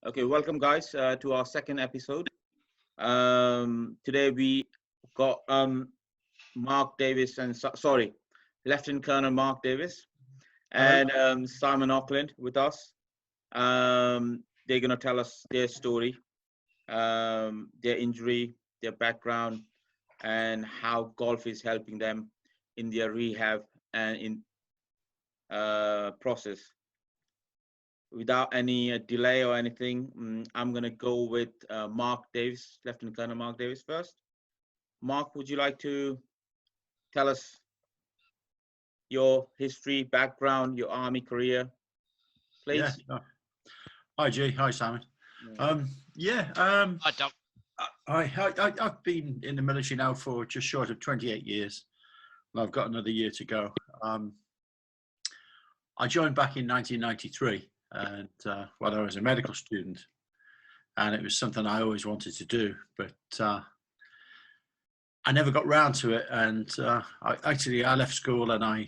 Okay, welcome guys to our second episode. Today we got Mark Davis and Lieutenant Colonel Mark Davis Hello. and Simon Auckland with us. They're gonna tell us their story, their injury, their background, and how golf is helping them in their rehab and in process. Without any delay or anything, I'm going to go with Mark Davis, Lieutenant Colonel Mark Davis first. Mark, would you like to tell us your history, background, your Army career, please? Yeah. Hi, G. Hi, Simon. I don't. I've been in the military now for just short of 28 years. And I've got another year to go. I joined back in 1993, and while I was a medical student, and it was something I always wanted to do, but I never got round to it. And I left school, and I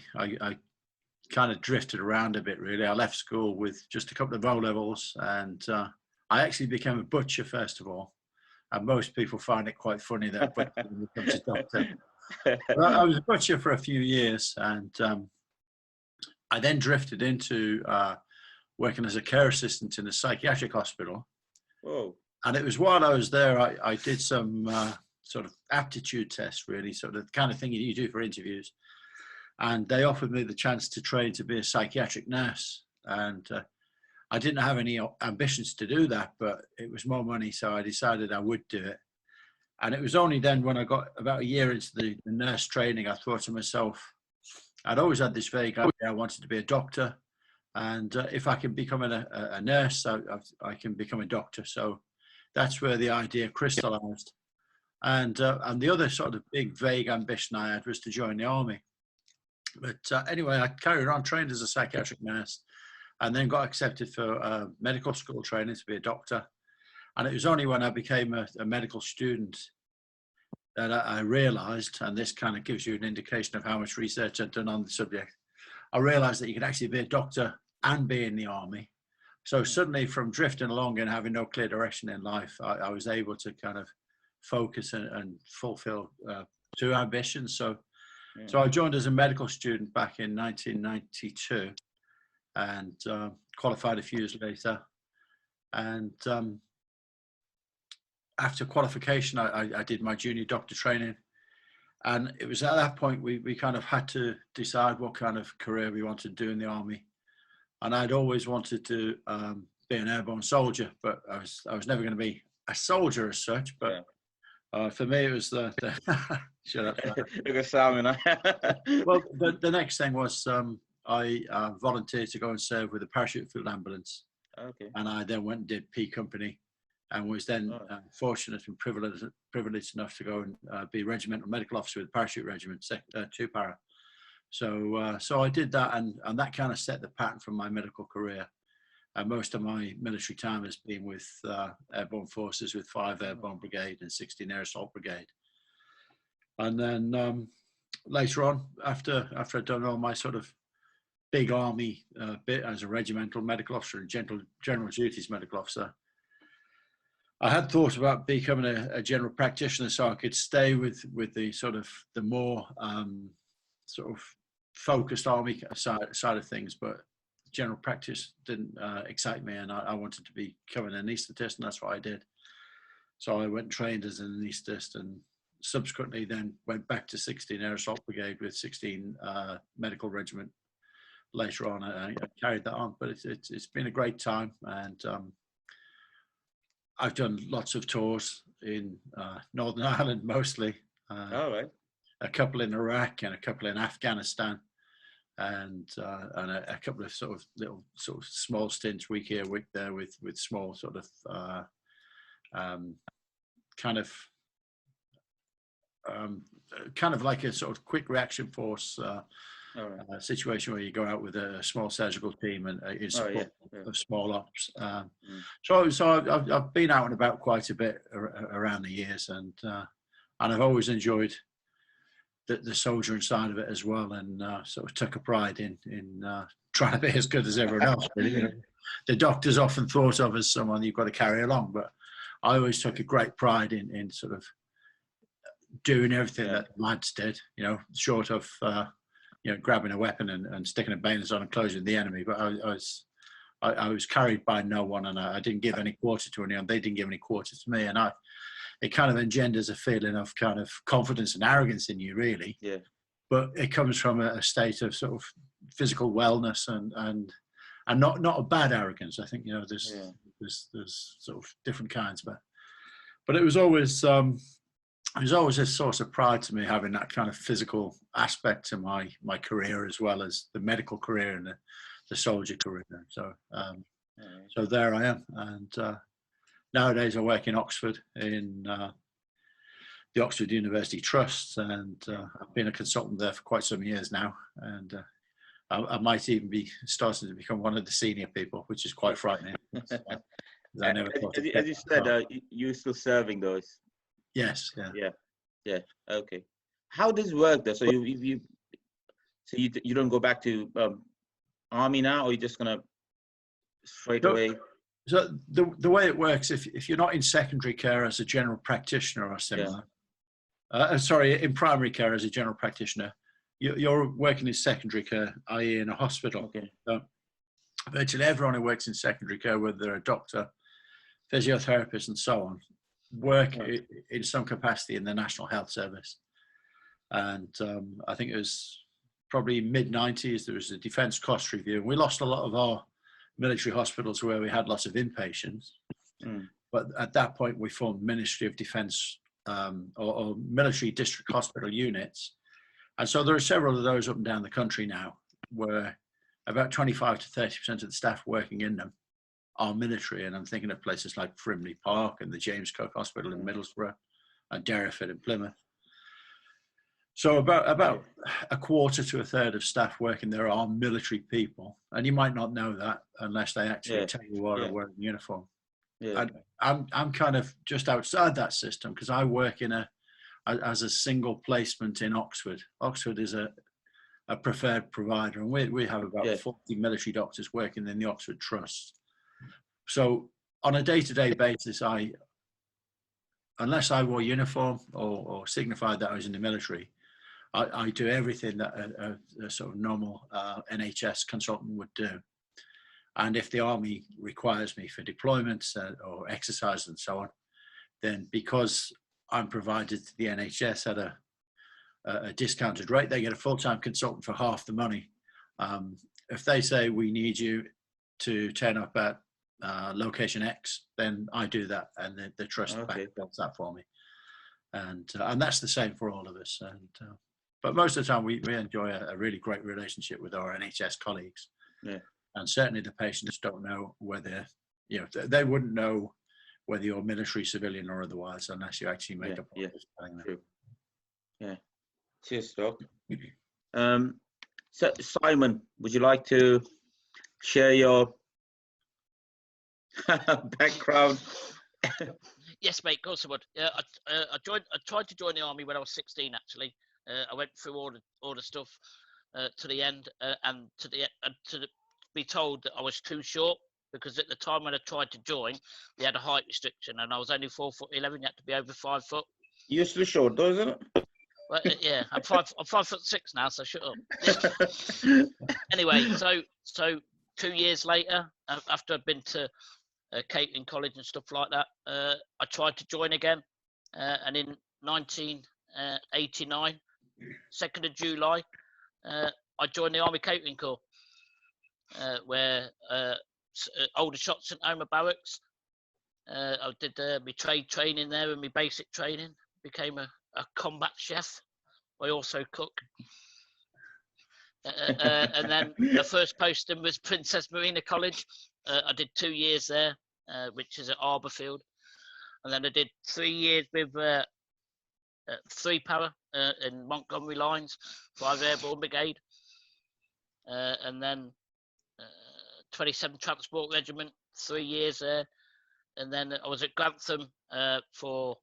kind of drifted around a bit, really. I left school with just a couple of O-levels, and I actually became a butcher first of all. And most people find it quite funny that butcher becomes a doctor. But I was a butcher for a few years, and I then drifted into working as a care assistant in a psychiatric hospital. Oh. And it was while I was there, I did some sort of aptitude tests, really, sort of the kind of thing you do for interviews. And they offered me the chance to train to be a psychiatric nurse. And I didn't have any ambitions to do that, but it was more money, so I decided I would do it. And it was only then when I got about a year into the nurse training, I thought to myself, I'd always had this vague idea I wanted to be a doctor. And if I can become a nurse, I can become a doctor. So that's where the idea crystallized. And the other sort of big vague ambition I had was to join the army. But anyway, I carried on, trained as a psychiatric nurse, and then got accepted for medical school training to be a doctor. And it was only when I became a medical student that I realized, and this kind of gives you an indication of how much research I'd done on the subject, I realized that you could actually be a doctor and be in the army. So suddenly, from drifting along and having no clear direction in life, I was able to kind of focus and fulfill two ambitions. So I joined as a medical student back in 1992 and qualified a few years later. And after qualification, I did my junior doctor training. And it was at that point we kind of had to decide what kind of career we wanted to do in the army. And I'd always wanted to be an airborne soldier, but I was never going to be a soldier as such. But for me, it was the shut up. Well, the next thing was I volunteered to go and serve with the parachute field ambulance. Okay. And I then went and did P Company, and was then fortunate and privileged enough to go and be regimental medical officer with the parachute regiment, 2 para. So I did that, and that kind of set the pattern for my medical career. Most of my military time has been with airborne forces, with 5 Airborne Brigade and 16 Air Assault Brigade. And then later on, after I'd done all my sort of big army bit as a regimental medical officer and general duties medical officer, I had thought about becoming a general practitioner, so I could stay with the sort of the more sort of focused army side of things, but general practice didn't excite me, and I wanted to become an anaesthetist, and that's what I did. So I went and trained as an anaesthetist, and subsequently then went back to 16 Air Assault Brigade with 16 Medical Regiment. Later on, I carried that on, but it's been a great time, and I've done lots of tours in Northern Ireland mostly. All right. A couple in Iraq and a couple in Afghanistan, and a couple of sort of little sort of small stints week here, week there with small sort of kind of like a sort of quick reaction force situation where you go out with a small surgical team and in support of small ops. So I've been out and about quite a bit around the years, and I've always enjoyed the soldiering side of it as well, and sort of took a pride in trying to be as good as everyone else, really. the doctors often thought of as someone you've got to carry along. But I always took a great pride in sort of doing everything that lads did, you know, short of, you know, grabbing a weapon and sticking a bayonet on and closing the enemy. But I was carried by no one, and I didn't give any quarter to anyone. They didn't give any quarter to me. And it kind of engenders a feeling of kind of confidence and arrogance in you, really. Yeah. But it comes from a state of sort of physical wellness and not a bad arrogance. I think, you know, there's sort of different kinds, but it was always a source of pride to me having that kind of physical aspect to my career, as well as the medical career and the soldier career. So so there I am, and nowadays I work in Oxford in the Oxford University Trust, and I've been a consultant there for quite some years now, and I might even be starting to become one of the senior people, which is quite frightening. I never thought as you said, you're still serving those. Yes. Yeah. Okay. How does it work though? So you don't go back to army now, or you're just gonna straight away? So the way it works, if you're not in secondary care as a general practitioner or similar, in primary care as a general practitioner, you're working in secondary care, i.e. in a hospital. Okay. So virtually everyone who works in secondary care, whether they're a doctor, physiotherapist and so on, work in some capacity in the National Health Service. And I think it was probably mid-90s, there was a defence cost review. We lost a lot of our military hospitals where we had lots of inpatients. But at that point, we formed Ministry of Defence or military district hospital units. And so there are several of those up and down the country now, where about 25 to 30% of the staff working in them are military. And I'm thinking of places like Frimley Park and the James Cook Hospital in Middlesbrough and Derriford in Plymouth. So about a quarter to a third of staff working there are military people. And you might not know that unless they actually tell you what are wearing uniform. Yeah. And I'm kind of just outside that system, because I work as a single placement in Oxford. Oxford is a preferred provider, and we have about 40 military doctors working in the Oxford Trust. So on a day-to-day basis, unless I wore uniform or signified that I was in the military, I do everything that a sort of normal NHS consultant would do. And if the army requires me for deployments or exercise and so on, then because I'm provided to the NHS at a discounted rate, they get a full-time consultant for half the money. If they say we need you to turn up at location X, then I do that, and the trust does that for me. And that's the same for all of us. And but most of the time, we enjoy a really great relationship with our NHS colleagues. Yeah. And certainly the patients don't know whether, you know, they wouldn't know whether you're military, civilian or otherwise unless you actually make a point of telling them. True. Yeah. Cheers, Doc. So Simon, would you like to share your background? Yes, mate. Of course I would. I tried to join the army when I was 16. Actually, I went through all the stuff to the end, and to be told that I was too short, because at the time when I tried to join, we had a height restriction, and I was only 4'11". You had to be over 5 foot. You're still short, though, isn't it? Well, yeah, I'm 5'6" now, so shut up. Anyway, so 2 years later, after I'd been to catering college and stuff like that, I tried to join again, and in 1989, 2nd of July, I joined the Army Catering Corps, where older shots sent home barracks. I did my trade training there and my basic training. Became a combat chef. I also cook. And then the first posting was Princess Marina College. I did 2 years there, which is at Arborfield. And then I did 3 years with 3 Para in Montgomery Lines, 5 Airborne Brigade. And then 27 Transport Regiment, 3 years there. And then I was at Grantham for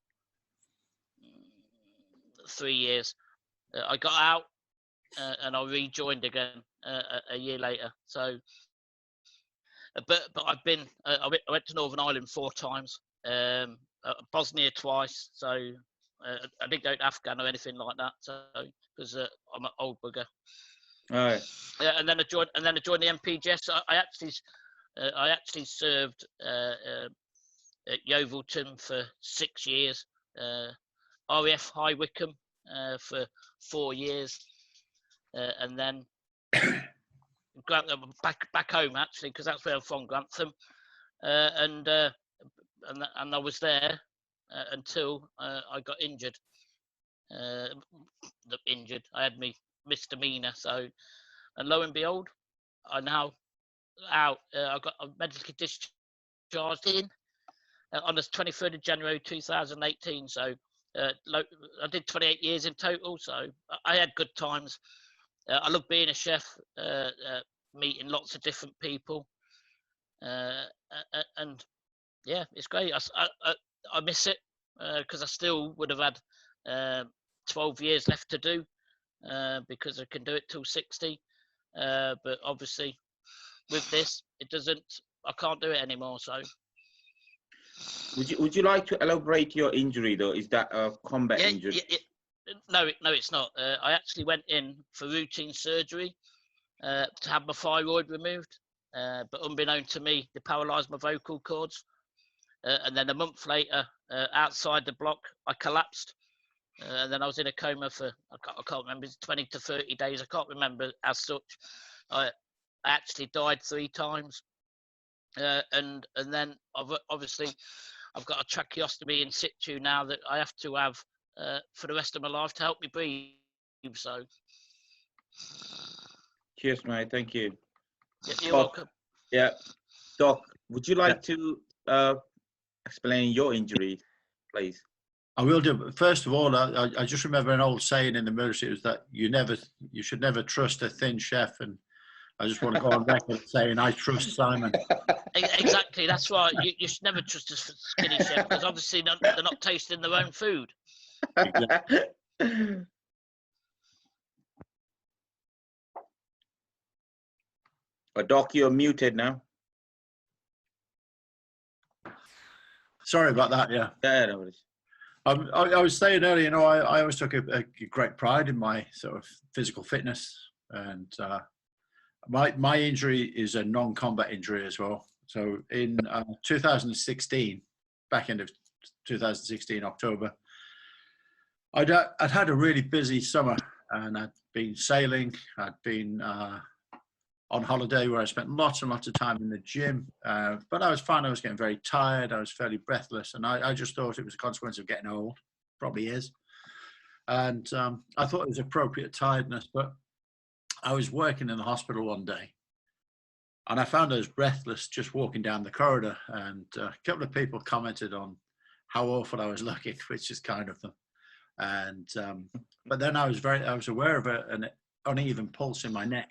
3 years. I got out and I rejoined again a year later. So but I've been I went to Northern Ireland 4 times, Bosnia twice. So I didn't go to Afghan or anything like that. So because I'm an old bugger. All right. Yeah, and then I joined the MPGS. I actually served at Yeovilton for 6 years, RAF High Wycombe for 4 years, and then back home actually, because that's where I'm from, Grantham, and I was there until I got injured. I had me misdemeanor, so, and lo and behold, I now out. I got medically discharged on the 23rd of January 2018. So I did 28 years in total. So I had good times. I love being a chef, meeting lots of different people, and yeah, it's great. I miss it because I still would have had 12 years left to do because I can do it till 60. But obviously, with this, I can't do it anymore. So, would you like to elaborate your injury though? Is that a combat injury? No, it's not. I actually went in for routine surgery to have my thyroid removed, but unbeknown to me, they paralysed my vocal cords. And then a month later, outside the block, I collapsed. And then I was in a coma for, I can't remember, 20 to 30 days. I can't remember as such. I actually died 3 times. And then obviously I've got a tracheostomy in situ now that I have to have for the rest of my life to help me breathe. So. Cheers, mate. Thank you. You're welcome. Yeah. Doc, would you like to explain your injury, please? I will do. First of all, I just remember an old saying in the military was that you should never trust a thin chef, and I just want to go on record saying I trust Simon. Exactly, that's right. You should never trust a skinny chef because obviously they're not tasting their own food. Exactly. Doc, you're muted now. Sorry about that. Yeah. Yeah, no worries. I was saying earlier, I always took a great pride in my sort of physical fitness, and my injury is a non-combat injury as well. So in 2016, back end of 2016, October, I'd had a really busy summer, and I'd been sailing. I'd been on holiday where I spent lots and lots of time in the gym, but I was fine. I was getting very tired. I was fairly breathless, and I just thought it was a consequence of getting old. Probably is. And I thought it was appropriate tiredness, but I was working in the hospital one day, and I found I was breathless just walking down the corridor, and a couple of people commented on how awful I was looking, which is kind of them. And but then I was aware of an uneven pulse in my neck.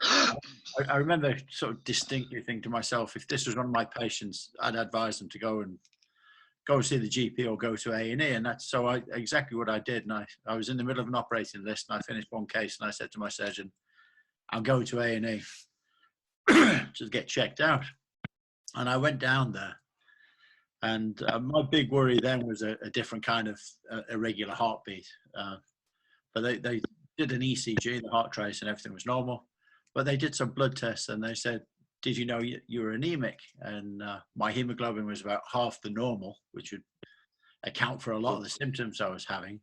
I remember sort of distinctly thinking to myself, if this was one of my patients, I'd advise them to go and see the GP or go to A&E. And that's exactly what I did. And I was in the middle of an operating list, and I finished one case, and I said to my surgeon, I'm going to A&E to get checked out. And I went down there, and my big worry then was a different kind of irregular heartbeat. But they did an ECG, the heart trace, and everything was normal. But they did some blood tests, and they said, did you know you were anemic? And my hemoglobin was about half the normal, which would account for a lot of the symptoms I was having.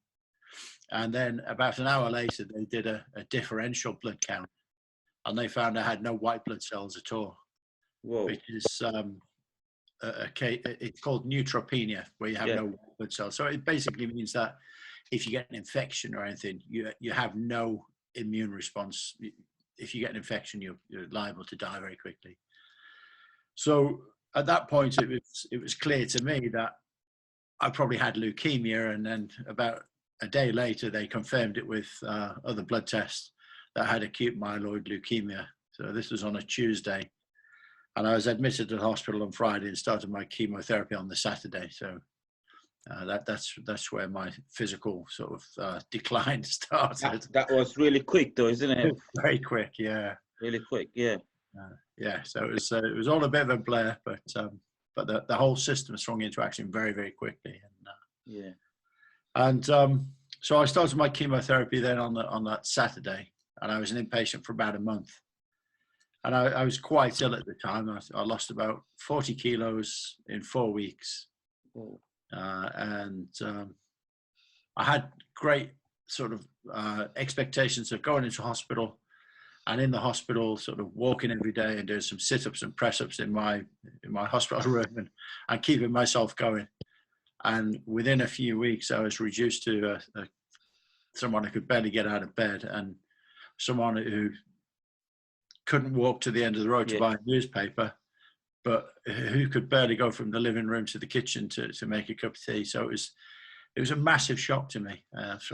And then about an hour later, they did a differential blood count, and they found I had no white blood cells at all. Whoa. Which is it's called neutropenia, where you have no white blood cells. So it basically means that if you get an infection or anything, you have no immune response. If you get an infection, you're liable to die very quickly. So at that point, it was clear to me that I probably had leukemia. And then about a day later, they confirmed it with other blood tests that I had acute myeloid leukemia. So this was on a Tuesday, and I was admitted to the hospital on Friday and started my chemotherapy on the Saturday. So that's where my physical sort of decline started. That was really quick, though, isn't it? Very quick, yeah. Really quick, yeah. Yeah, so it was all a bit of a blur, but the whole system swung into action very, very quickly. And so I started my chemotherapy then on that Saturday, and I was an inpatient for about a month. And I was quite ill at the time. I lost about 40 kilos in 4 weeks. And I had great sort of expectations of going into hospital, and in the hospital sort of walking every day and doing some sit-ups and press-ups in my hospital room and keeping myself going. And within a few weeks, I was reduced to someone who could barely get out of bed, and someone who couldn't walk to the end of the road to buy a newspaper, but who could barely go from the living room to the kitchen to make a cup of tea. So it was a massive shock to me,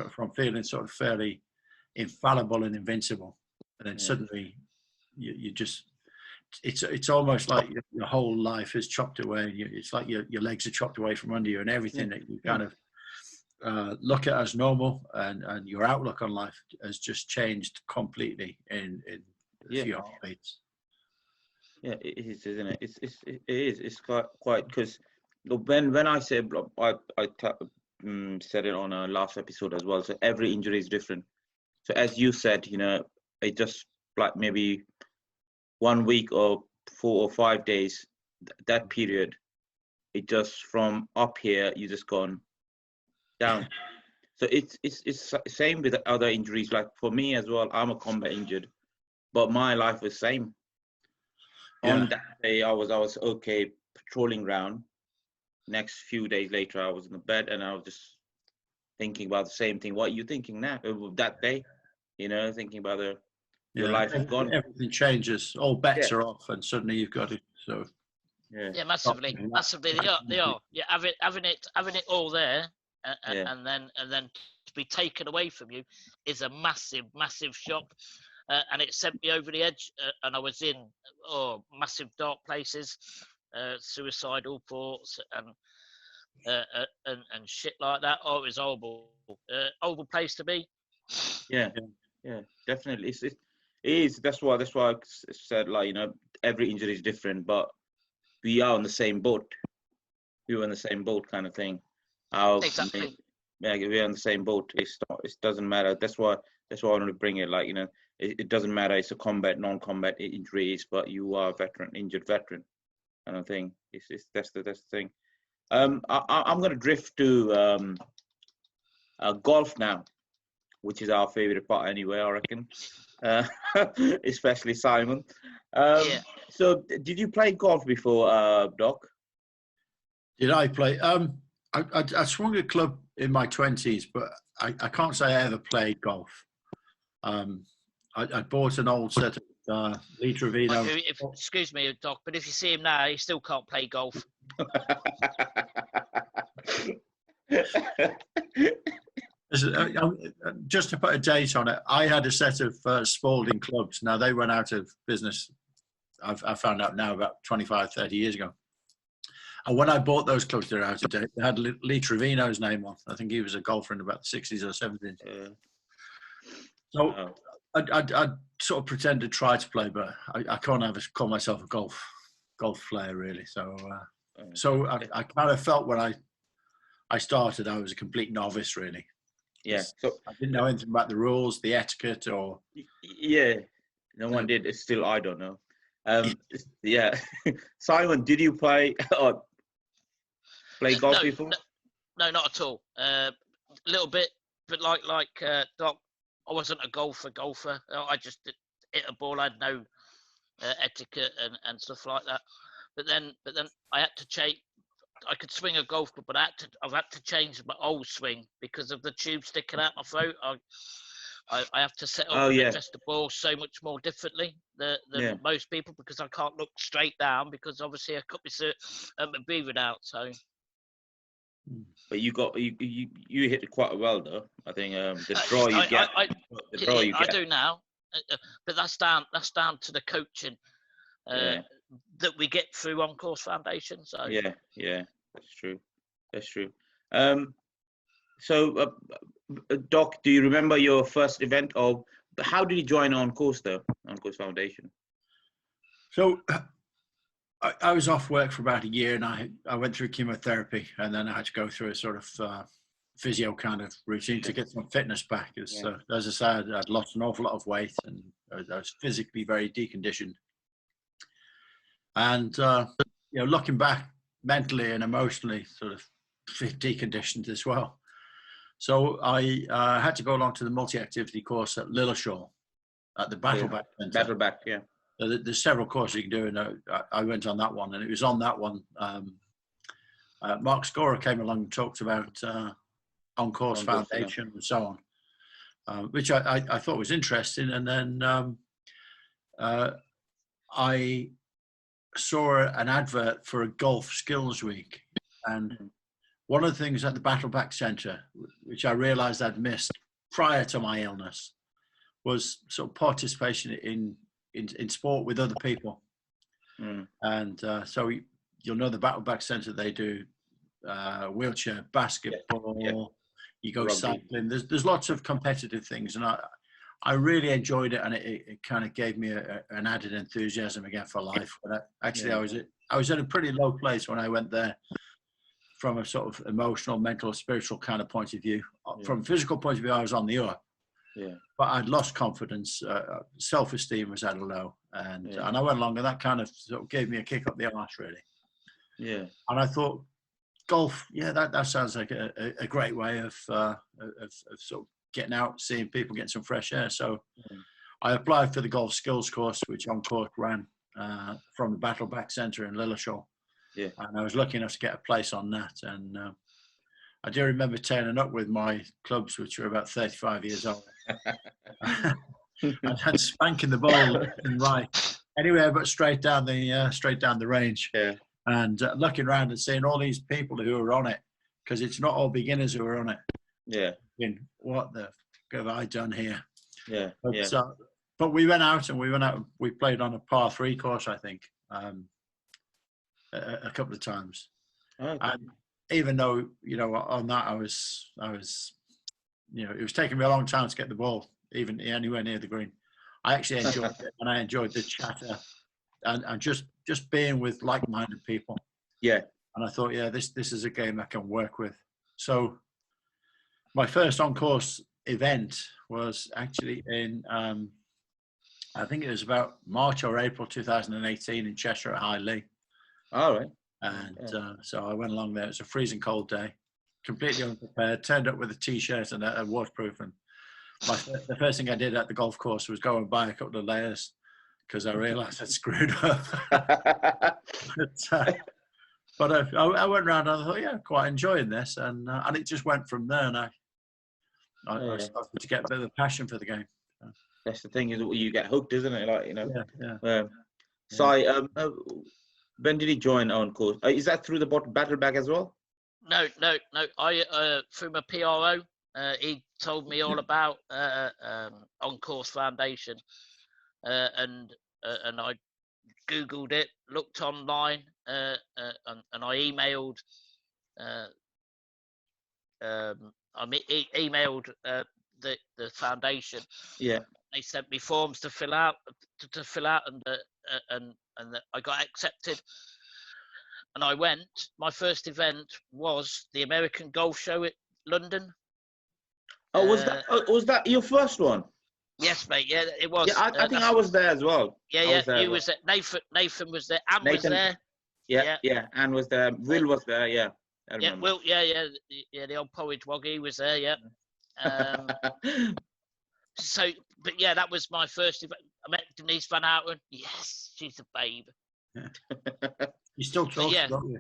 from feeling sort of fairly infallible and invincible, and then suddenly you just, it's almost like your whole life is chopped away. It's like your legs are chopped away from under you, and everything that you kind of look at as normal, and your outlook on life has just changed completely in a few heartbeats. Yeah, it is, isn't it? It's quite because when I say I said it on our last episode as well. So every injury is different. So as you said, it just like maybe 1 week or 4 or 5 days, that period, it just from up here, you just gone down. So it's same with other injuries. Like for me as well, I'm a combat injured, but my life was same. On that day, I was okay patrolling around. Next few days later, I was in the bed and I was just thinking about the same thing. What are you thinking now? That day, thinking about your life is gone. Everything changes. All bets are off, and suddenly you've got it. So massively. They are. Yeah, having it all there, and then to be taken away from you is a massive shock. And it sent me over the edge, and I was in massive dark places, suicidal thoughts, and shit like that. Oh, it was horrible place to be. Yeah, definitely. It is. That's why I said, like, every injury is different, but we are on the same boat. We were on the same boat, kind of thing. Exactly. We're on the same boat. It doesn't matter. That's why I wanted to bring it. Like, it doesn't matter. It's a combat, non-combat injuries, but you are a injured veteran, kind of thing. That's the thing. I'm going to drift to golf now, which is our favorite part anyway, I reckon. Especially Simon. So, did you play golf before, Doc? Did I play? I swung a club in my 20s, but I can't say I ever played golf. I bought an old set of Lee Trevino. Excuse me, Doc, but if you see him now, he still can't play golf. Just to put a date on it, I had a set of Spalding clubs. Now, they went out of business, I found out now, about 25, 30 years ago. And when I bought those clubs, they're out of date. They had Lee Trevino's name on. I think he was a golfer in about the 60s or 70s. So I'd sort of pretend to try to play, but I can't call myself a golf player, really. So I kind of felt when I started, I was a complete novice, really. Yeah. So I didn't know anything about the rules, the etiquette, or. Yeah, no one did. It's still, I don't know. Yeah. Simon, did you play golf before? No, not at all. A little bit, but like Doc, I wasn't a golfer. I just hit a ball. I had no etiquette and stuff like that. But then I had to change. I could swing a golf club, but I've had to change my old swing because of the tube sticking out my throat. I have to set up and adjust the ball so much more differently than most people, because I can't look straight down, because obviously I cut my breathing out. So, but you hit it quite well though. I think the draw you get. I do now, but that's down to the coaching that we get through On Course Foundation. So yeah, that's true. So, Doc, do you remember your first event, or how did you join On Course though? On Course Foundation. So I was off work for about a year, and I went through chemotherapy, and then I had to go through a sort of physio kind of routine to get some fitness back. As I said, I'd lost an awful lot of weight, and I was physically very deconditioned. And looking back, mentally and emotionally, sort of deconditioned as well. So I had to go along to the multi-activity course at Lilleshall at the Battleback Centre. Battleback, yeah. There's several courses you can do, and I went on that one, and it was on that one. Mark Scorer came along and talked about on-course foundation and so on, which I thought was interesting. And then I saw an advert for a golf skills week, and one of the things at the Battleback Centre, which I realised I'd missed prior to my illness, was sort of participation in sport with other people. And so you'll know the Battleback Centre, they do wheelchair basketball, you go rugby, cycling, there's lots of competitive things, and I really enjoyed it, and it kind of gave me an added enthusiasm again for life. But I was at a pretty low place when I went there, from a sort of emotional, mental, spiritual kind of point of view. From a physical point of view, I was on the up. But I'd lost confidence, self-esteem was at a low, and I went along, and that kind of sort of gave me a kick up the arse, really. And I thought, golf, that sounds like a great way of sort of getting out, seeing people, getting some fresh air. So I applied for the golf skills course, which On Course ran from the Battleback Centre in Lilleshall. And I was lucky enough to get a place on that. And I do remember turning up with my clubs, which were about 35 years old. and spanking the ball left and right, anywhere but straight down the range. And looking around and seeing all these people who are on it, because it's not all beginners who are on it. What the fuck have I done here? But we went out, and we played on a par 3 course, I think, a couple of times. And even though, on that I was, it was taking me a long time to get the ball even anywhere near the green. I actually enjoyed it, and I enjoyed the chatter and just being with like-minded people. And I thought, this is a game I can work with. So my first on-course event was actually in, I think it was about March or April 2018 in Cheshire at High Lee. All right. And so I went along there. It was a freezing cold day, completely unprepared, turned up with a T-shirt and a waterproof. And the first thing I did at the golf course was go and buy a couple of layers, because I realised I'd screwed up. But I went around and I thought, quite enjoying this. And it just went from there. And I started to get a bit of a passion for the game. That's the thing, is you get hooked, isn't it? So, when did he join On Course? Is that through the Battleback as well? No. I through my PRO, he told me all about On Course Foundation, and I googled it, looked online, and I emailed. Emailed the foundation. They sent me forms to fill out, and I got accepted. And I went. My first event was the American Golf Show at London. Oh, was that your first one? Yes, mate. Yeah, it was. Yeah, I think I was there as well. You was there. Nathan was there. Anne was there. Yeah. Anne was there. Will was there. Yeah. Will. Yeah. The old porridge wog, he was there. Yeah. So, but yeah, that was my first event. I met Denise Van Houten. Yes, she's a babe. You still talk, don't you?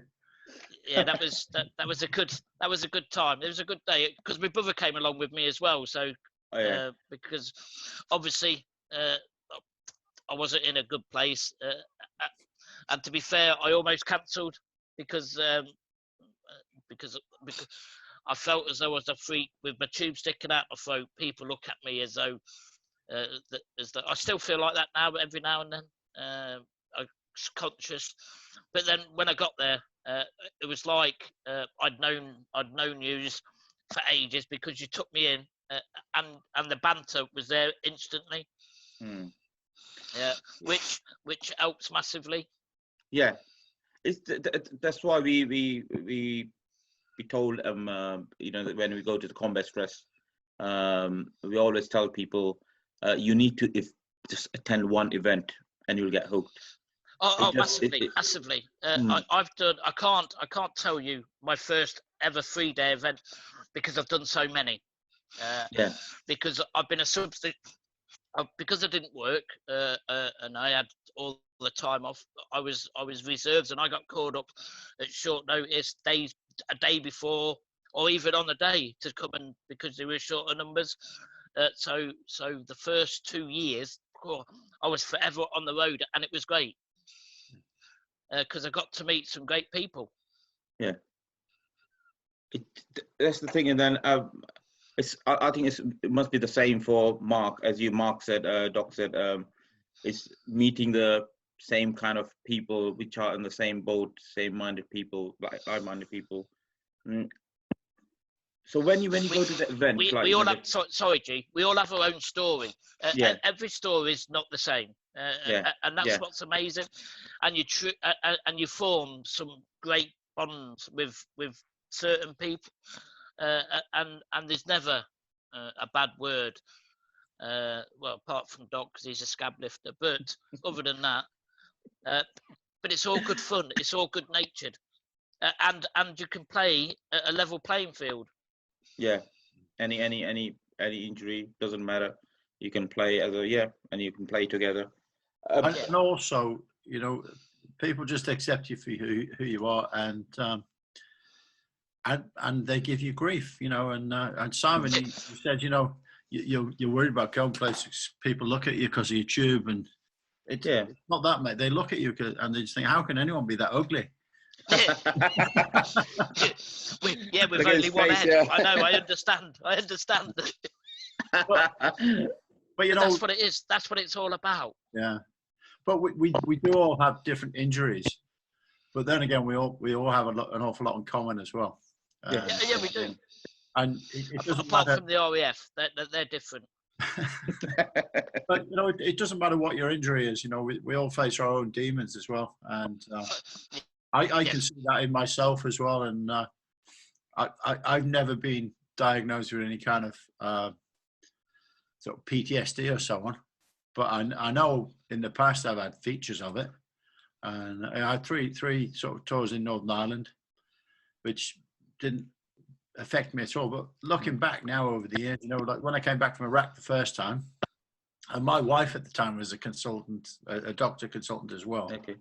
Yeah, that was a good time. It was a good day, because my brother came along with me as well. So, because obviously I wasn't in a good place, and to be fair, I almost cancelled because I felt as though I was a freak with my tube sticking out my throat. People look at me as though I still feel like that now, every now and then. I'm conscious, but then when I got there, it was like I'd known you for ages, because you took me in, and the banter was there instantly. Yeah, which helps massively. Yeah, that's why we told you know, that when we go to the combat stress, we always tell people you need to just attend one event and you'll get hooked. Oh, massively. I can't tell you my first ever 3-day event because I've done so many. Yeah. Because I've been a substitute. Because I didn't work and I had all the time off. I was reserves, and I got called up at short notice, a day before, or even on the day to come in because they were short of numbers. So the first 2 years, I was forever on the road, and it was great because I got to meet some great people. Yeah. That's the thing, and then I think it must be the same for Mark, as Mark said, Doc said, it's meeting the same kind of people which are in the same boat, same-minded people, like-minded people. So when you go to the event, we all have, sorry, G, we all have our own story. Yeah. Every story is not the same, and that's what's amazing. And you form some great bonds with certain people, and there's never a bad word. Well, apart from Doc, because he's a scab lifter, but other than that, but it's all good fun. It's all good natured, and you can play at a level playing field. Yeah, any injury doesn't matter. You can play and you can play together. And also, you know, people just accept you for who you are, and they give you grief, you know. And Simon, you said, you know, you're worried about going places. People look at you because of your tube, and it's not that, mate. They look at you and they just think, how can anyone be that ugly? With only one head. Yeah. I know. I understand. But you know, that's what it is. That's what it's all about. Yeah, but we do all have different injuries, but then again, we all have an awful lot in common as well. Yeah, we do. And it doesn't apart matter. From the RAF, they're different. But you know, it doesn't matter what your injury is. You know, we all face our own demons as well, and I can see that in myself as well. And I've never been diagnosed with any kind of sort of PTSD or so on, but I know in the past I've had features of it, and I had three sort of tours in Northern Ireland, which didn't affect me at all. But looking back now over the years, you know, like when I came back from Iraq the first time, and my wife at the time was a consultant, a doctor consultant as well. Okay.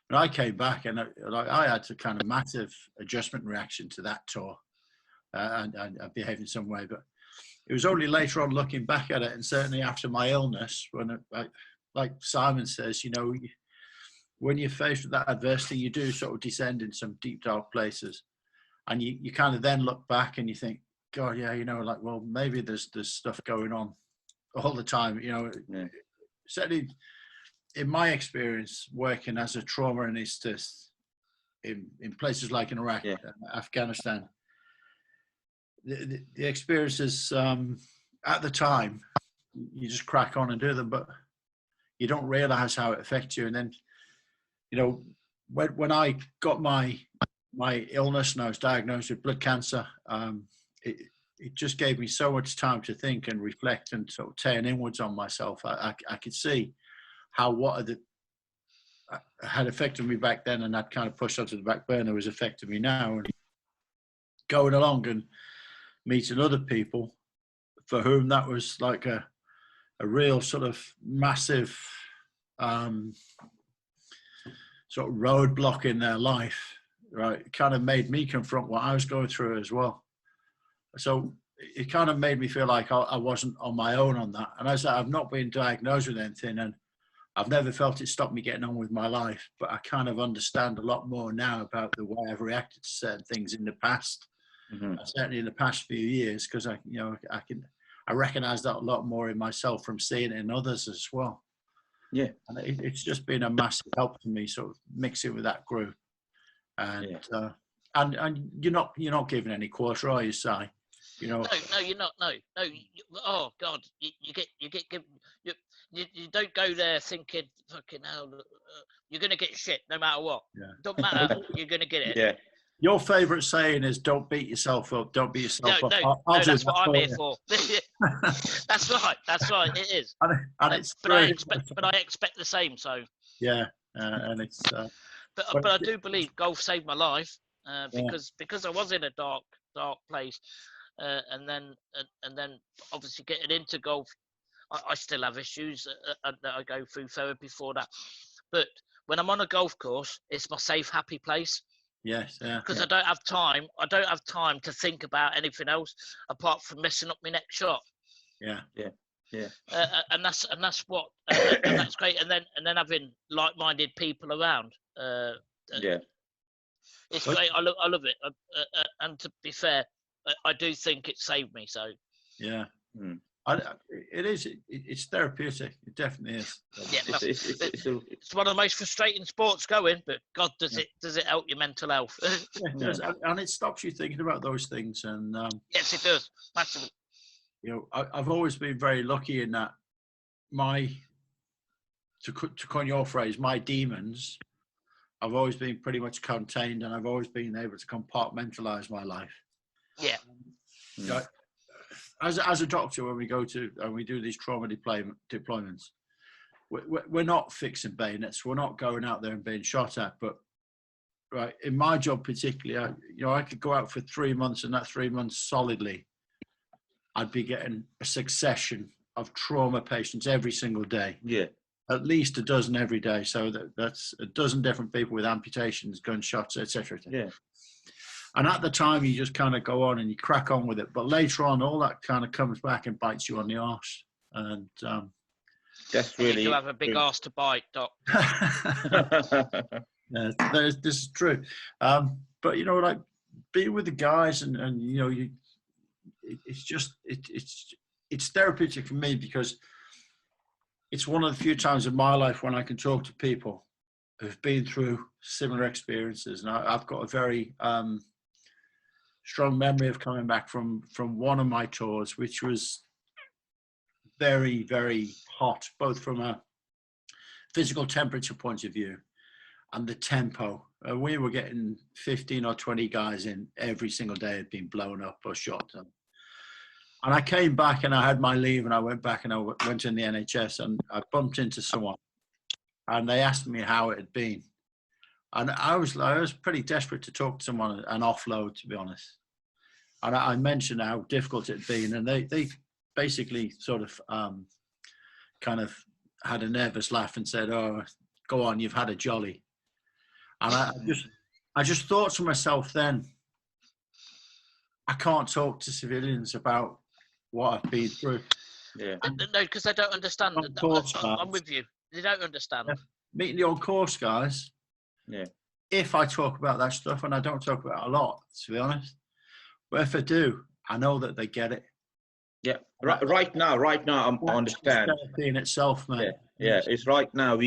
And I came back, and I had a kind of massive adjustment reaction to that tour, and I behaved in some way. But it was only later on, looking back at it, and certainly after my illness, when, like Simon says, you know, when you're faced with that adversity, you do sort of descend in some deep, dark places. And you kind of then look back and you think, God, yeah, you know, like, well, maybe there's stuff going on all the time, you know. Yeah. Certainly, in my experience, working as a trauma anaesthetist in places like in Iraq, Afghanistan, the experiences at the time, you just crack on and do them, but you don't realize how it affects you. And then, you know, when I got my illness and I was diagnosed with blood cancer, it just gave me so much time to think and reflect and sort of turn inwards on myself. I could see how what had affected me back then, and that kind of pushed onto the back burner was affecting me now. And going along and meeting other people for whom that was like a real sort of massive sort of roadblock in their life, right? It kind of made me confront what I was going through as well. So it kind of made me feel like I wasn't on my own on that. And as I've not been diagnosed with anything, and I've never felt it stopped me getting on with my life, but I kind of understand a lot more now about the way I've reacted to certain things in the past, certainly in the past few years, because I recognize that a lot more in myself from seeing it in others as well. Yeah, and it's just been a massive help to me, sort of mixing with that group, and and you're not giving any quarter, are you, Si? You know. No, you're not. No. Oh God, you don't go there thinking fucking hell. You're gonna get shit no matter what. Yeah. Don't matter. You're gonna get it. Yeah. Your favourite saying is "Don't beat yourself up. Don't beat yourself up." No, I'll do that's that what I'm here you. for. That's right. That's right. It is. And it's But I true. expect the same. So. Yeah, and it's. But I do believe golf saved my life Yeah. because I was in a dark place, and then obviously getting into golf, I still have issues that I go through therapy for that. But when I'm on a golf course, it's my safe, happy place. Yes, yeah. Because I don't have time. I don't have time to think about anything else apart from messing up my next shot. Yeah. And that's what and that's great. And then having like-minded people around. Yeah. It's great. I love it. And to be fair, I do think it saved me. So Yeah. Mm. It is. It's therapeutic. It definitely is. yeah, It's one of the most frustrating sports going. But God, does it help your mental health? Yeah, it does. And it stops you thinking about those things. And yes, it does. Massively. you know, I've always been very lucky in that to coin your phrase, my demons. I've always been pretty much contained, and I've always been able to compartmentalize my life. Yeah. Yeah. As a doctor, when we go to and we do these trauma deployments, we're not fixing bayonets. We're not going out there and being shot at. But right in my job particularly, I could go out for 3 months, and that 3 months solidly, I'd be getting a succession of trauma patients every single day. Yeah. At least a dozen every day. So that's a dozen different people with amputations, gunshots, etc. Yeah. And at the time, you just kind of go on and you crack on with it. But later on, all that kind of comes back and bites you on the arse. And That's really. You do have a big arse to bite, Doc. Yeah, this is true. But you know, like being with the guys, and you know, it's therapeutic for me because it's one of the few times in my life when I can talk to people who've been through similar experiences. And I've got a very strong memory of coming back from one of my tours, which was very, very hot, both from a physical temperature point of view and the tempo. We were getting 15 or 20 guys in every single day had been blown up or shot. And I came back and I had my leave and I went back and I went in the NHS and I bumped into someone and they asked me how it had been. And I was pretty desperate to talk to someone and offload, to be honest. And I mentioned how difficult it had been. And they basically sort of kind of had a nervous laugh and said, "Oh, go on, you've had a jolly." And I just thought to myself then, I can't talk to civilians about what I've been through. Yeah. No, because they don't understand. I'm with you. They don't understand. Yeah. Meeting the old course guys. Yeah. If I talk about that stuff, and I don't talk about it a lot, to be honest, but if I do, I know that they get it. Yeah. Right now, I understand. In itself, mate. Yeah. It's right now.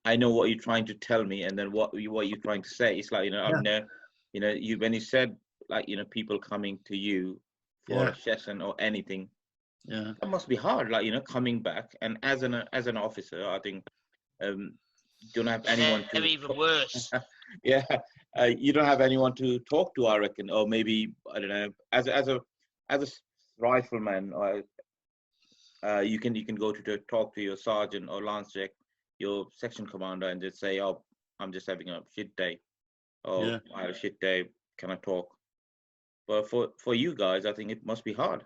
I know what you're trying to tell me, and then what you're trying to say. It's like, you when you said, like, people coming to you for a session or anything. Yeah. That must be hard, like, coming back. And as an officer, I think don't have anyone to. Even worse. Yeah. You don't have anyone to talk to, I reckon, or maybe, I don't know, as a rifleman, or you can go to talk to your sergeant or lance check, your section commander, and just say, "Oh, I'm just having a shit day," or "I had a shit day. Can I talk?" But for you guys, I think it must be hard.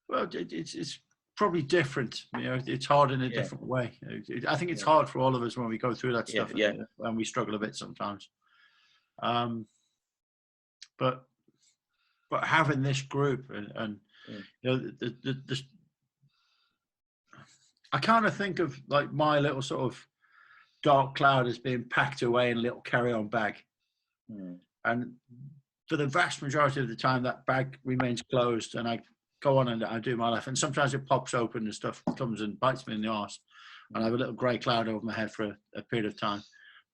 Well, it's probably different. It's hard in a different way. I think it's hard for all of us when we go through that stuff. Yeah. And we struggle a bit sometimes. But having this group and I kind of think of like my little sort of dark cloud as being packed away in a little carry-on bag. And for the vast majority of the time, that bag remains closed and I go on and I do my life. And sometimes it pops open and stuff comes and bites me in the arse. And I have a little grey cloud over my head for a period of time.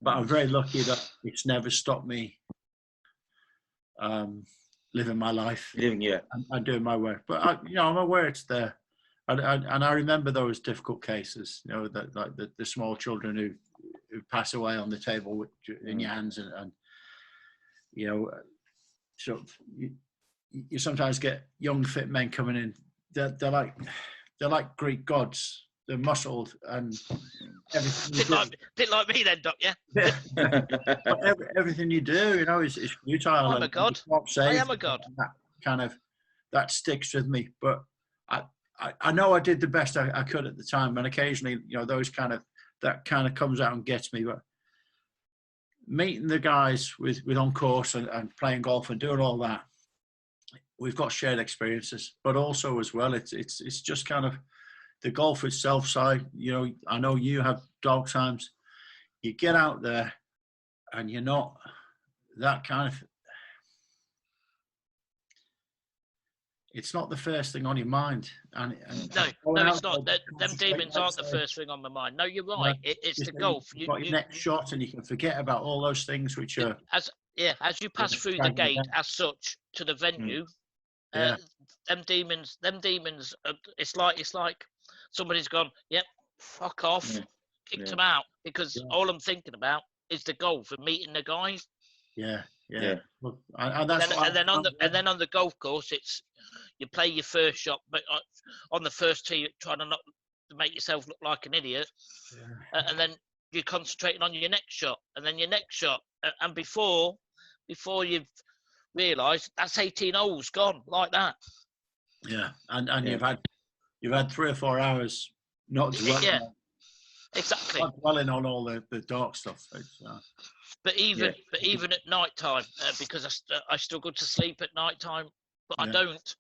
But I'm very lucky that it's never stopped me living my life Yeah. and doing my work. But I'm aware it's there, and I remember those difficult cases. That like the small children who pass away on the table in your hands, and sort of you sometimes get young fit men coming in. They're like Greek gods. They're muscled and everything. Bit like me then, Doc. Yeah. But everything you do, is futile. I'm a god. I am a god. That sticks with me. But I know I did the best I could at the time, and occasionally, that kind of comes out and gets me. But meeting the guys with on course and playing golf and doing all that, we've got shared experiences. But also as well, it's just kind of the golf itself side. I know you have dog times. You get out there, and you're not that kind of. It's not the first thing on your mind. And no, it's not. Them demons aren't the first thing on my mind. No, you're right. It's the golf. You've got your next shot, and you can forget about all those things which are. As you pass through the gate, as such, to the venue, them demons. It's like somebody's gone. Yep, fuck off. Kicked them out because all I'm thinking about is the golf and meeting the guys. Yeah. Well, and then on the golf course, it's you play your first shot, but on the first tee, trying to not to make yourself look like an idiot, and then you're concentrating on your next shot, and then your next shot, and before you've realised that's 18 holes gone like that. Yeah, and you've had 3 or 4 hours not dwelling. Yeah, exactly. Not dwelling on all the dark stuff. But even at night time, because I struggle to sleep at night time, but I don't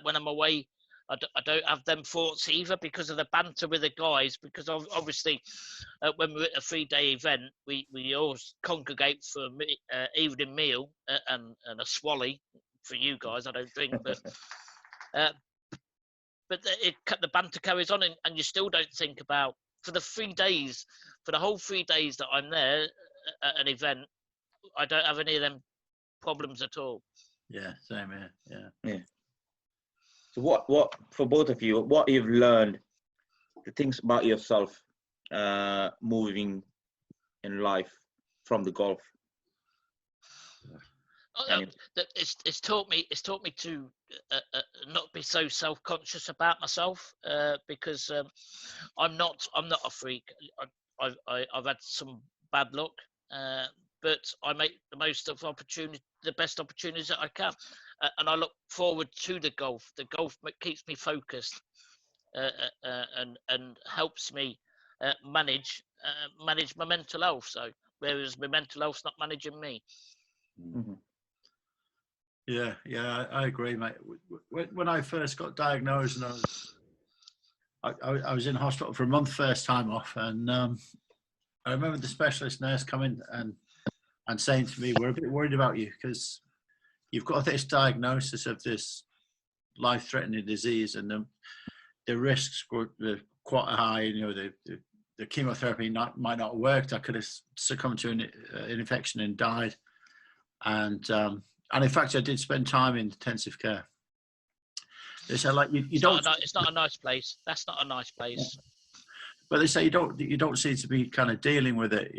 when I'm away. I don't have them thoughts either because of the banter with the guys. Because obviously, when we're at a 3-day event, we always congregate for evening meal and a swally for you guys. I don't drink, but the banter carries on, and you still don't think about for the 3 days, for the whole 3 days that I'm there at an event, I don't have any of them problems at all. Yeah, same here. Yeah. So what for both of you, what you've learned, the things about yourself moving in life from the golf? It's taught me to not be so self-conscious about myself because I'm not a freak. I've had some bad luck, but I make the most of the best opportunities that I can, and I look forward to the golf. The golf keeps me focused and helps me manage my mental health. So whereas my mental health's not managing me. Mm-hmm. Yeah, I agree, mate. When I first got diagnosed, and I was in hospital for a month first time off, and I remember the specialist nurse coming and saying to me, "We're a bit worried about you because you've got this diagnosis of this life-threatening disease, and the risks were quite high. The chemotherapy might not have worked. I could have succumbed to an infection and died." And in fact, I did spend time in intensive care. They said, like, you don't. It's not a nice place. That's not a nice place. But they say you don't seem to be kind of dealing with it.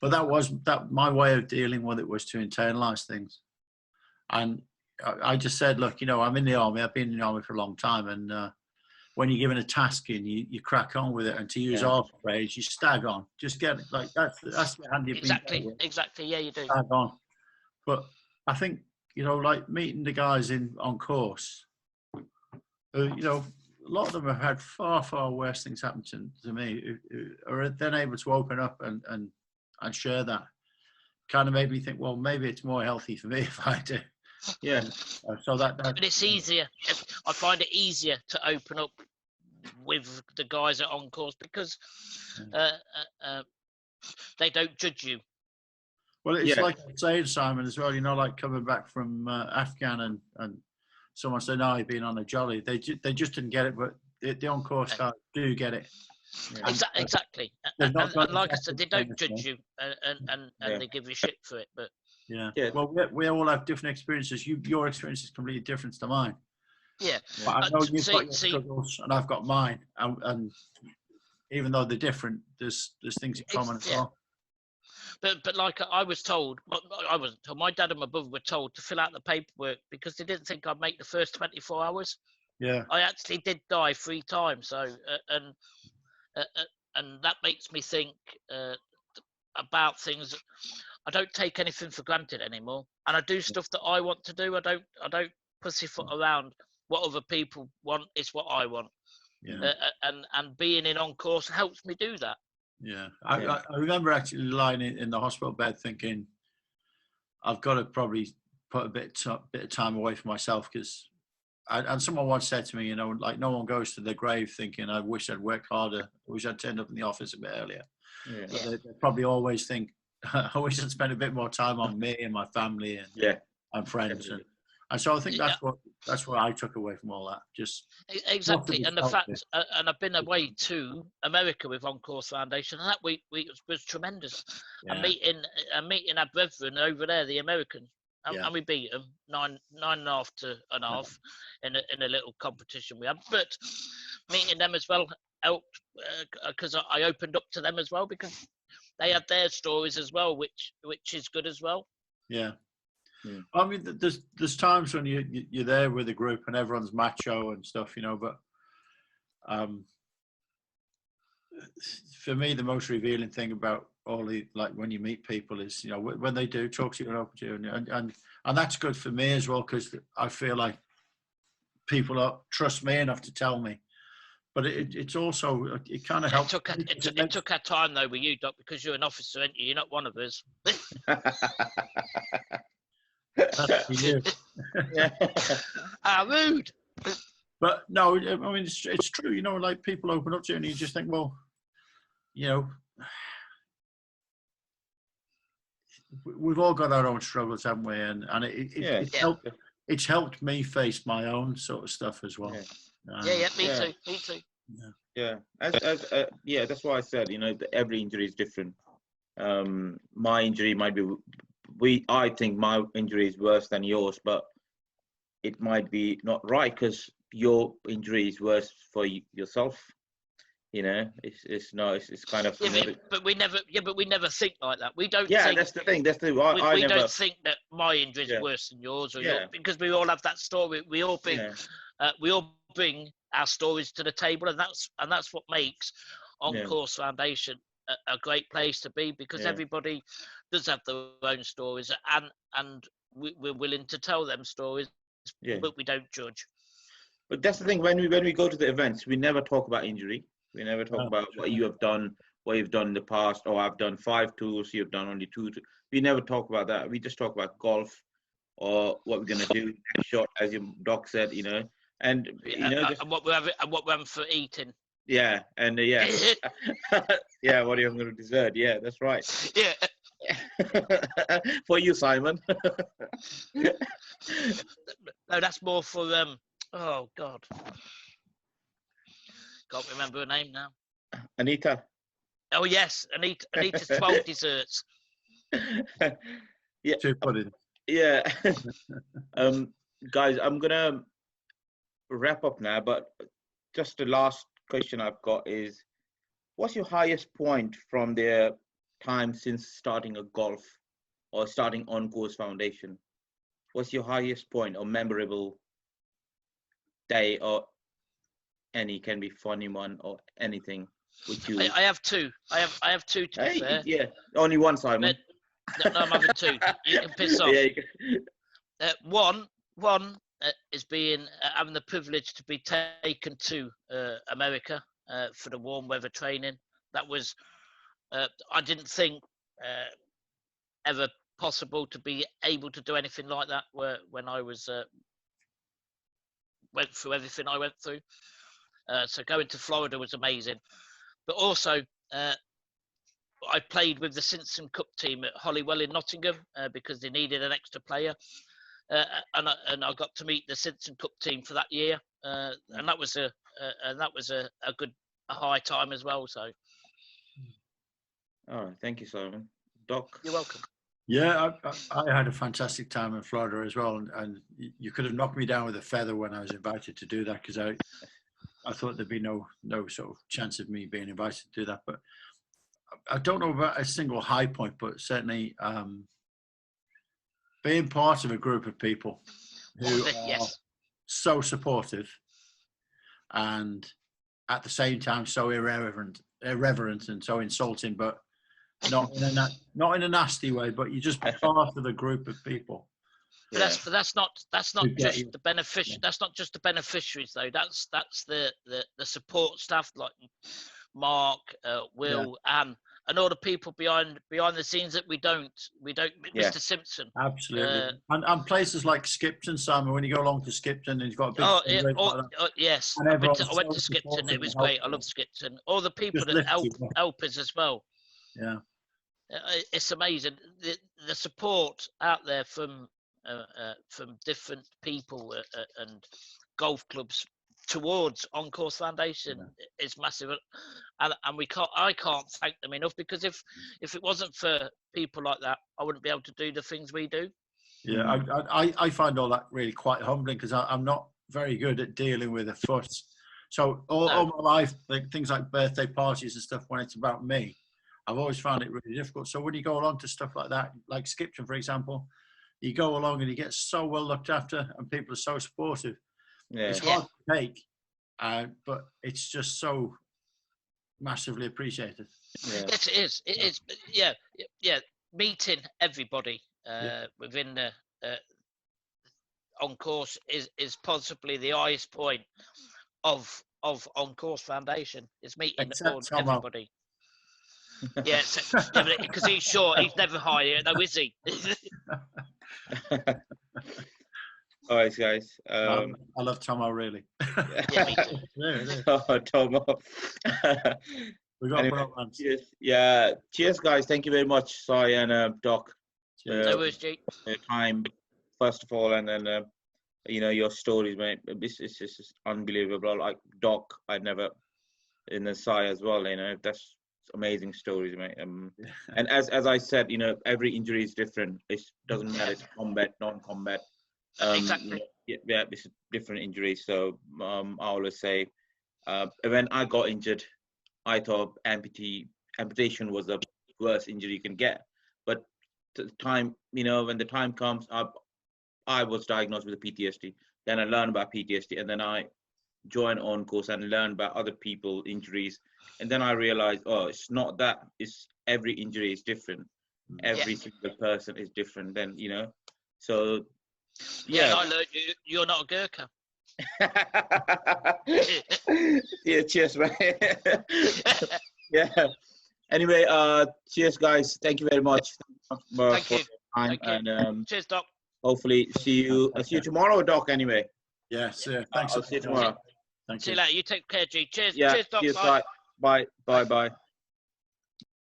But that was my way of dealing with it was to internalize things. And I just said, look, I'm in the army. I've been in the army for a long time, and when you're given a task in, you crack on with it. And to use our phrase, you stag on. Just get it. Like that's the hand you've been exactly. Yeah, you do. Stag on. But I think, like meeting the guys on course, a lot of them have had far, far worse things happen to me, who are then able to open up and share that. Kind of made me think, well, maybe it's more healthy for me if I do. Yeah. So that. But it's easier. I find it easier to open up with the guys at on course because they don't judge you. Well, it's like I'm saying, Simon, as well. Like coming back from Afghan and someone said, "No, you've been on a jolly." They just didn't get it, but the on-course guys do get it. Yeah. Exactly. And like I said, they don't judge you, and they give you shit for it. But Yeah. Yeah. Well, we all have different experiences. Your experience is completely different to mine. Yeah. But I know you've got your See, struggles, and I've got mine. And even though they're different, there's things in common as well. But like I was told, I wasn't told. My dad and my brother were told to fill out the paperwork because they didn't think I'd make the first 24 hours. Yeah. I actually did die 3 times. So and that makes me think about things. I don't take anything for granted anymore, and I do stuff that I want to do. I don't pussyfoot around what other people want. It's what I want. Yeah. And being in on course helps me do that. Yeah. I remember actually lying in the hospital bed thinking, I've got to probably put a bit of time away for myself, because and someone once said to me, you know, like, no one goes to their grave thinking, I wish I'd worked harder. I wish I'd turned up in the office a bit earlier. Yeah. Yeah. They probably always think, I wish I'd spent a bit more time on me and my family and friends. Definitely. And so I think that's what I took away from all that. Just Exactly, and the fact, selfish. and I've been away to America with On Course Foundation, and that week was tremendous. Yeah. And meeting our brethren over there, the Americans, Yeah. and we beat them 9.5 to a half in a little competition we had. But meeting them as well helped because I opened up to them as well, because they had their stories as well, which is good as well. Yeah. Mm. I mean, there's times when you're there with a group and everyone's macho and stuff, you know. But for me, the most revealing thing about all the, like, when you meet people is, you know, when they do talk to you and open to you, and that's good for me as well, because I feel like people trust me enough to tell me. But it's also, it kind of helps. It took our time though with you, Doc, because you're an officer, aren't you? You're not one of us. That's for you. Rude. But no, I mean, it's true. You know, like, people open up to you and you just think, well, you know, we've all got our own struggles, haven't we? And it's helped me face my own sort of stuff as well. Yeah, me too. Yeah, that's why I said, you know, every injury is different. My injury might be, I think my injury is worse than yours, but it might be not right, because your injury is worse for yourself. You know, it's kind of. But we never think like that. We don't. Yeah, think, that's the thing. We don't think that my injury is worse than yours, or yours, because we all have that story. We all bring our stories to the table, and that's what makes On Course Foundation a great place to be, because everybody does have their own stories, and we're willing to tell them stories, but we don't judge. But that's the thing, when we go to the events, we never talk about injury. We never talk about what you have done, what you've done in the past. Oh, I've done 5 tours, you've done only 2. We never talk about that. We just talk about golf, or what we're gonna do, shot, as your doc said, you know, and you know, and what we're having for eating. Yeah, and yeah, what are you going to dessert? Yeah, that's right. Yeah. For you, Simon. No, that's more for them. Oh God, can't remember her name now. Anita. Oh yes, Anita's 12 desserts. Yeah. 2 puddings. Yeah. Guys, I'm gonna wrap up now, but just the last question I've got is, what's your highest point from their time since starting a golf or starting On Course Foundation? What's your highest point or memorable day, or any, can be funny one or anything with you? I have 2. I have 2 to be fair. Yeah, only one, Simon. No, I'm having 2. You can piss off. Yeah, you can. One is having the privilege to be taken to America for the warm weather training. That was, I didn't think ever possible to be able to do anything like that when I was went through everything I went through. So going to Florida was amazing. But also, I played with the Simpson Cup team at Holywell in Nottingham because they needed an extra player. And I got to meet the Simpson Cup team for that year, and that was a good high time as well. So, all right, thank you, Simon. Doc. You're welcome. Yeah, I had a fantastic time in Florida as well, and you could have knocked me down with a feather when I was invited to do that, because I thought there'd be no sort of chance of me being invited to do that. But I don't know about a single high point, but certainly being part of a group of people who are Yes. so supportive and at the same time so irreverent and so insulting, but not in a nasty way, but you just part of a group of people. But that's not just the beneficiary. Yeah. That's not just the beneficiaries though. That's the support staff like Mark, Will, and all the people behind the scenes that we don't. Yeah. Mr. Simpson. Absolutely. And places like Skipton, Simon, when you go along to Skipton and you've got a big Yes. and I everyone's went to so Skipton. supportive It was and great. I helpful. love Skipton. All the people Just that lifts you up. help us as well. Yeah. It's amazing the support out there from different people and golf clubs towards On-Course Foundation is massive, and I can't thank them enough, because if it wasn't for people like that, I wouldn't be able to do the things we do. Yeah, I find all that really quite humbling, because I'm not very good at dealing with a fuss. So all my life, like things like birthday parties and stuff, when it's about me, I've always found it really difficult. So when you go along to stuff like that, like Skipton, for example, you go along and you get so well looked after and people are so supportive. Yeah. It's hard to take, but it's just so massively appreciated. Yeah. Yes, it is. It is. Yeah. Meeting everybody within the On-Course is possibly the highest point of On-Course Foundation. Is meeting everybody. Yeah, because he's short. He's never higher, though, is he? All right, guys. I love Tomo, really. Yeah, me too. Oh, Tomo. We got programs. Cheers. Yeah, cheers, guys. Thank you very much, Si and Doc. No worries, Jake. Time, first of all, and then your stories, mate. This is just unbelievable. Like Doc, I never, in the Si as well. That's amazing stories, mate. And as I said, every injury is different. It doesn't matter. It's combat, non-combat. Exactly. Yeah, it's different injuries. So I always say, when I got injured, I thought amputation was the worst injury you can get. But the time, when the time comes up, I was diagnosed with a PTSD. Then I learned about PTSD, and then I joined On-Course and learned about other people's injuries. And then I realized, it's not that. It's every injury is different. Every single person is different. Then so. Yeah, I learned you're not a Gurkha. Yeah, cheers, mate. Yeah. Anyway, cheers, guys. Thank you very much. Thank you. Thank you. And cheers, Doc. hopefully see you tomorrow, Doc. Anyway. Yes. Thanks. I'll see you tomorrow. Thank See you later. You take care, G. Cheers. Yeah. Cheers, Doc. Cheers, bye. Bye.